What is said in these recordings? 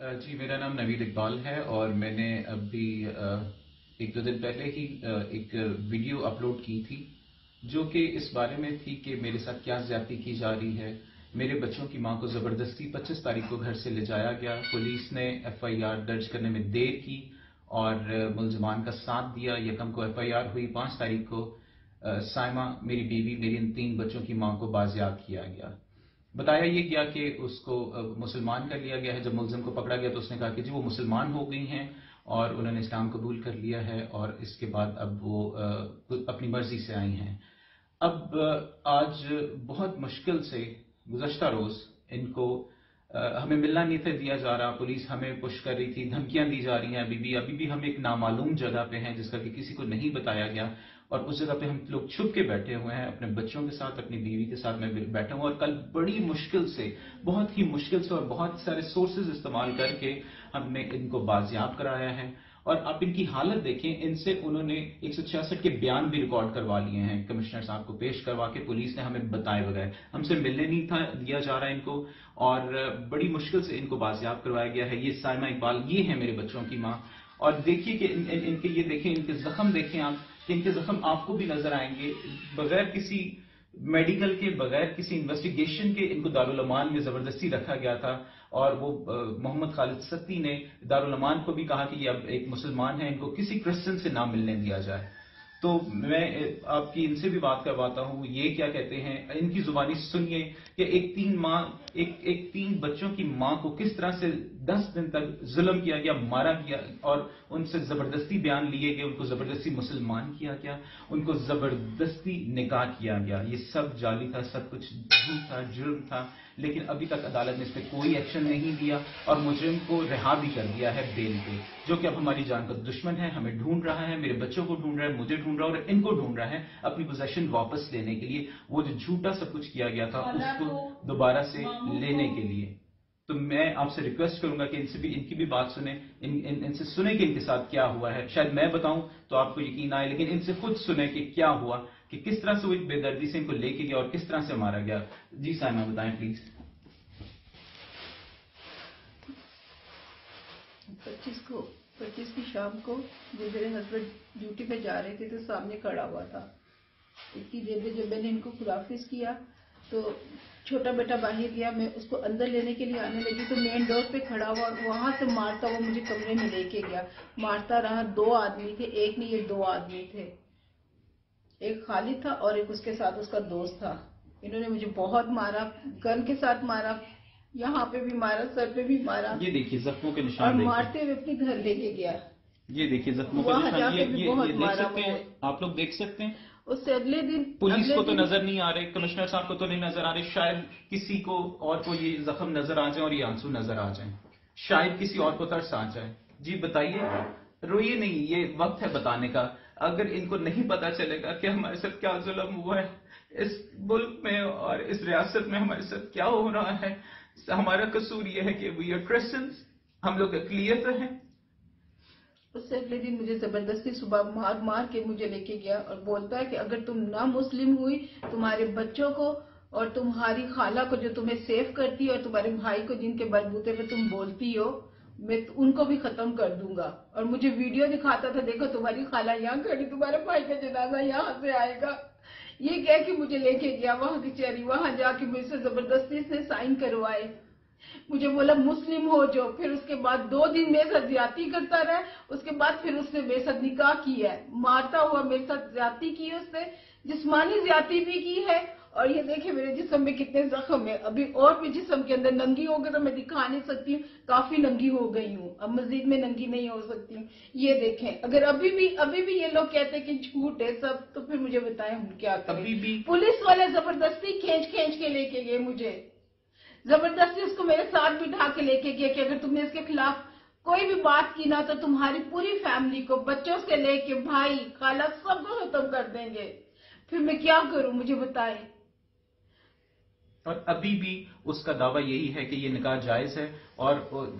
جی میرا نام نوید اقبال ہے اور میں نے ابھی ایک دو دن پہلے ہی ایک ویڈیو اپلوڈ کی تھی جو کہ اس بارے میں تھی کہ میرے ساتھ کیا زیادتی کی جا رہی ہے. میرے بچوں کی ماں کو زبردستی 25 تاریخ کو گھر سے لے جایا گیا. پولیس نے FIR درج کرنے میں دیر کی اور ملزمان کا ساتھ دیا. یکم کو FIR ہوئی. 5 تاریخ کو سائمہ میری بیوی میری ان 3 بچوں کی ماں کو بازیاب کیا گیا. بتایا یہ گیا کہ اس کو مسلمان کر لیا گیا ہے. جب ملزم کو پکڑا گیا تو اس نے کہا کہ جی وہ مسلمان ہو گئی ہیں اور انہوں نے اسلام قبول کر لیا ہے اور اس کے بعد اب وہ اپنی مرضی سے آئی ہیں. اب آج بہت مشکل سے گزشتہ روز ان کو ہمیں ملنا نہیں تھا دیا جا رہا. پولیس ہمیں پش کر رہی تھی, دھمکیاں دی جا رہی ہیں. ابھی بھی ہم ایک نامعلوم جگہ پہ ہیں جس کا کہ کسی کو نہیں بتایا گیا اور اس جگہ پہ ہم لوگ چھپ کے بیٹھے ہوئے ہیں اپنے بچوں کے ساتھ, اپنی بیوی کے ساتھ میں بیٹھا ہوں. اور کل بڑی مشکل سے, بہت ہی مشکل سے اور بہت سارے سورسز استعمال کر کے ہم نے ان کو بازیاب کرایا ہے. اور آپ ان کی حالت دیکھیں, ان سے انہوں نے 166 کے بیان بھی ریکارڈ کروا لیے ہیں کمشنر صاحب کو پیش کروا کے. پولیس نے ہمیں بتائے بغیر, ہم سے ملنے نہیں تھا دیا جا رہا ہے ان کو اور بڑی مشکل سے ان کو بازیاب کروایا گیا ہے. یہ سائمہ اقبال, یہ ہے میرے بچوں کی ماں. اور دیکھیے کہ ان کے یہ دیکھیں, ان کے زخم دیکھیں آپ, کہ ان کے زخم آپ کو بھی نظر آئیں گے. بغیر کسی میڈیکل کے, بغیر کسی انویسٹیگیشن کے ان کو دارالامان میں زبردستی رکھا گیا تھا. اور وہ محمد خالد ستی نے دارالامان کو بھی کہا کہ یہ اب ایک مسلمان ہے, ان کو کسی کرسچن سے نہ ملنے دیا جائے. تو میں آپ کی ان سے بھی بات کرواتا ہوں, یہ کیا کہتے ہیں, ان کی زبانی سنیے کہ ایک 3 بچوں کی ماں کو کس طرح سے 10 دن تک ظلم کیا گیا, مارا گیا اور ان سے زبردستی بیان لیے گئے, ان کو زبردستی مسلمان کیا گیا, ان کو زبردستی نکاح کیا گیا. یہ سب جعلی تھا, سب کچھ جھوٹ تھا, جرم تھا. لیکن ابھی تک عدالت نے اس پہ کوئی ایکشن نہیں دیا اور مجرم کو رہا بھی کر دیا ہے بیل پہ, جو کہ اب ہماری جان کا دشمن ہے. ہمیں ڈھونڈ رہا ہے, میرے بچوں کو ڈھونڈ رہا ہے, مجھے ڈھونڈ رہا ہے اور ان کو ڈھونڈ رہا ہے اپنی پوزیشن واپس لینے کے لیے. وہ جو جھوٹا سب کچھ کیا گیا تھا اس کو دوبارہ سے لینے کے لیے. تو میں آپ سے ریکویسٹ کروں گا کہ ان کی بھی بات سنیں, ان سے سنیں کہ ان کے ساتھ کیا ہوا ہے. شاید میں بتاؤں تو آپ کو یقین آئے, لیکن ان سے خود سنیں کہ کیا ہوا, کہ کس طرح سے وہ بے دردی سے ان کو لے کے گیا اور کس طرح سے مارا گیا. جی سائمہ بتائیں پلیز. 25 کی شام کو جب میرے ہسبینڈ ڈیوٹی پہ جا رہے تھے تو سامنے کھڑا ہوا تھا. اتنی دیر میں جب میں نے ان کو خداحافظ کیا تو چھوٹا بیٹا باہر گیا, میں اس کو اندر لینے کے لیے آنے لگی تو مین ڈور پہ کھڑا ہوا اور وہاں سے مارتا ہوا مجھے کمرے میں لے کے گیا. مارتا رہا. 2 آدمی تھے, ایک نہیں یہ 2 آدمی تھے, ایک خالد تھا اور ایک اس کے ساتھ اس کا دوست تھا. انہوں نے مجھے بہت مارا, گن کے ساتھ مارا, یہاں پہ بھی مارا, سر پہ بھی مارا. یہ دیکھیے زخموں کے نشان, اور مارتے ہوئے اپنے گھر لے کے گیا. یہ دیکھیے زخموں کے نشان, یہ دیکھ سکتے ہیں آپ لوگ, دیکھ سکتے ہیں. اس سے اگلے دن پولیس کو تو نظر نہیں آ رہے, کمشنر صاحب کو تو نہیں نظر آ رہے, شاید کسی کو اور کو یہ زخم نظر آ جائیں اور یہ آنسو نظر آ جائیں, شاید کسی اور کو ترس آ جائے. جی بتائیے, روئیے نہیں, یہ وقت ہے بتانے کا. اگر ان کو نہیں پتا چلے گا کہ ہمارے ساتھ کیا ظلم ہوا ہے اس ملک میں اور اس ریاست میں, ہمارے ساتھ کیا ہو رہا ہے. ہمارا قصور یہ ہے کہ وی آر کرسچنز, ہم لوگ اقلیت ہیں. اس سے اگلے دن مجھے زبردستی صبح مار کے مجھے لے کے گیا اور بولتا ہے کہ اگر تم نہ مسلم ہوئی, تمہارے بچوں کو اور تمہاری خالہ کو جو تمہیں سیف کرتی ہے اور تمہارے بھائی کو جن کے بلبوتے پہ تم بولتی ہو, میں ان کو بھی ختم کر دوں گا. اور مجھے ویڈیو دکھاتا تھا, دیکھو تمہاری خالہ یہاں کھڑی, تمہارے بھائی کا جنازہ یہاں سے آئے گا. یہ کہہ کے مجھے لے کے گیا وہاں کی چہری, وہاں جا کے مجھ سے زبردستی سے سائن کروائے. مجھے بولا مسلم ہو جو. پھر اس کے بعد 2 دن میرے ساتھ زیادتی کرتا رہا. اس کے بعد پھر اس نے میرے ساتھ نکاح کیا ہے, مارتا ہوا میرے ساتھ زیادتی کی, اس نے جسمانی زیادتی بھی کی ہے. اور یہ دیکھیں میرے جسم میں کتنے زخم ہیں. ابھی اور بھی جسم کے اندر ننگی ہو گئی تو میں دکھا نہیں سکتی ہوں, کافی ننگی ہو گئی ہوں, اب مزید میں ننگی نہیں ہو سکتی ہوں. یہ دیکھیں, اگر ابھی بھی یہ لوگ کہتے ہیں کہ جھوٹ ہے سب, تو پھر مجھے بتائیں ہم کیا کریں. پولیس والے زبردستی کھینچ کے لے کے گئے مجھے, زبردستی اس کو میرے ساتھ بٹھا کے لے کے گیا کہ اگر تم نے اس کے خلاف کوئی بھی بات کی نا تو تمہاری پوری فیملی کو, بچوں سے لے کے بھائی خالہ سب کو ختم کر دیں گے. پھر میں کیا کروں, مجھے بتائیں. اور ابھی بھی اس کا دعویٰ یہی ہے کہ یہ نکاح جائز ہے اور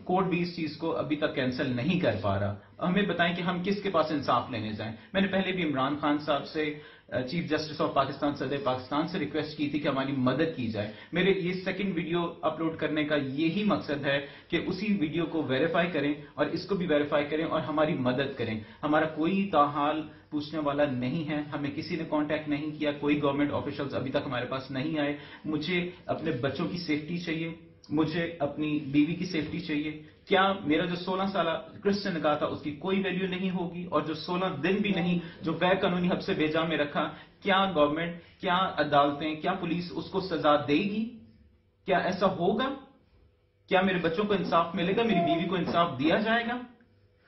کورٹ بھی اس چیز کو ابھی تک کینسل نہیں کر پا رہا. ہمیں بتائیں کہ ہم کس کے پاس انصاف لینے جائیں. میں نے پہلے بھی عمران خان صاحب سے چیف جسٹس آف پاکستان صدر پاکستان سے ریکویسٹ کی تھی کہ ہماری مدد کی جائے. میرے یہ سیکنڈ ویڈیو اپلوڈ کرنے کا یہی مقصد ہے کہ اسی ویڈیو کو ویریفائی کریں اور اس کو بھی ویریفائی کریں اور ہماری مدد کریں. ہمارا کوئی تاحال پوچھنے والا نہیں ہے, ہمیں کسی نے کانٹیکٹ نہیں کیا, کوئی گورنمنٹ آفیشلز ابھی تک ہمارے پاس نہیں آئے. مجھے اپنے بچوں کی سیفٹی چاہیے, مجھے اپنی بیوی کی سیفٹی چاہیے. کیا میرا جو 16 سالہ کرسچن نکاح تھا اس کی کوئی ویلیو نہیں ہوگی؟ اور جو 16 دن بھی نہیں جو غیر قانونی حبس بیجا میں رکھا, کیا گورنمنٹ, کیا عدالتیں, کیا پولیس اس کو سزا دے گی؟ کیا ایسا ہوگا؟ کیا میرے بچوں کو انصاف ملے گا؟ میری بیوی کو انصاف دیا جائے گا؟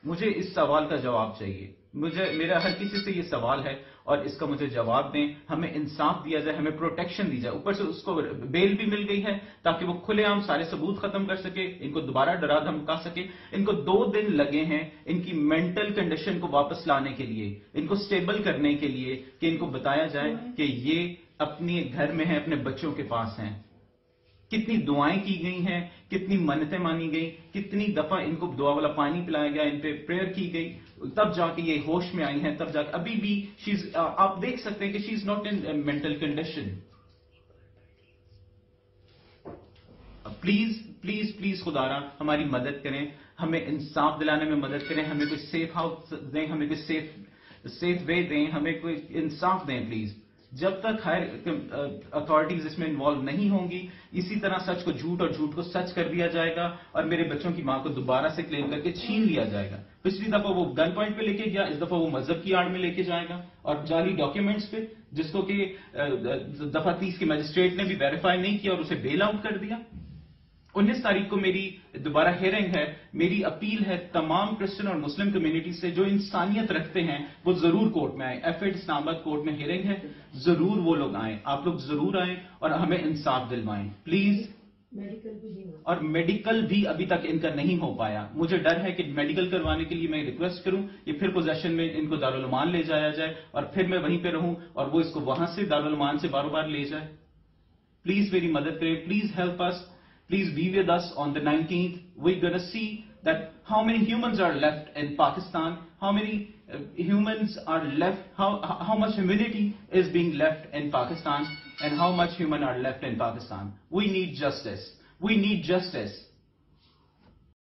مجھے اس سوال کا جواب چاہیے. میرا ہر کسی سے یہ سوال ہے اور اس کا مجھے جواب دیں. ہمیں انصاف دیا جائے, ہمیں پروٹیکشن دی جائے. اوپر سے اس کو بیل بھی مل گئی ہے تاکہ وہ کھلے عام سارے ثبوت ختم کر سکے, ان کو دوبارہ ڈرا دھمکا سکے. ان کو 2 دن لگے ہیں ان کی مینٹل کنڈیشن کو واپس لانے کے لیے, ان کو سٹیبل کرنے کے لیے, کہ ان کو بتایا جائے کہ یہ اپنے گھر میں ہیں, اپنے بچوں کے پاس ہیں. کتنی دعائیں کی گئی ہیں, کتنی منتیں مانی گئی, کتنی دفعہ ان کو دعا والا پانی پلایا گیا, ان پہ پریئر کی گئی, تب جا کے یہ ہوش میں آئی ہیں. تب جا کے ابھی بھی آپ دیکھ سکتے ہیں کہ she is not in mental condition. Please please please خدارا ہماری مدد کریں, ہمیں انصاف دلانے میں مدد کریں, ہمیں کوئی سیف ہاؤس دیں, ہمیں کوئی سیف وے دیں, ہمیں کوئی انصاف دیں پلیز. جب تک ہائر اتھارٹیز اس میں انوالو نہیں ہوں گی, اسی طرح سچ کو جھوٹ اور جھوٹ کو سچ کر دیا جائے گا اور میرے بچوں کی ماں کو دوبارہ سے کلیم کر کے چھین لیا جائے گا. پچھلی دفعہ وہ گن پوائنٹ پہ لے کے گیا, اس دفعہ وہ مذہب کی آڑ میں لے کے جائے گا, اور جعلی ڈاکیومنٹس پہ, جس کو کہ دفعہ 30 کے مجسٹریٹ نے بھی ویریفائی نہیں کیا اور اسے بیل آؤٹ کر دیا. 19 تاریخ کو میری دوبارہ ہیئرنگ ہے. میری اپیل ہے تمام کرسچن اور مسلم کمیونٹی سے جو انسانیت رکھتے ہیں وہ ضرور کورٹ میں آئیں. ایف8 اسلام آباد کورٹ میں ہیئرنگ ہے, ضرور وہ لوگ آئیں, آپ لوگ ضرور آئیں اور ہمیں انصاف دلوائیں پلیز. اور میڈیکل بھی ابھی تک ان کا نہیں ہو پایا. مجھے ڈر ہے کہ میڈیکل کروانے کے لیے میں ریکویسٹ کروں کہ پھر پوزیشن میں ان کو دارالعمان لے جایا جائے اور پھر میں وہیں پہ رہوں اور وہ اس کو وہاں سے دارالعمان سے بار بار لے جائے. پلیز میری مدد کریں, please help us. Please be with us on the 19th. We're going to see that how many humans are left in Pakistan, how many humans are left, how much humanity is being left in Pakistan, and how much human are left in Pakistan. We need justice. We need justice.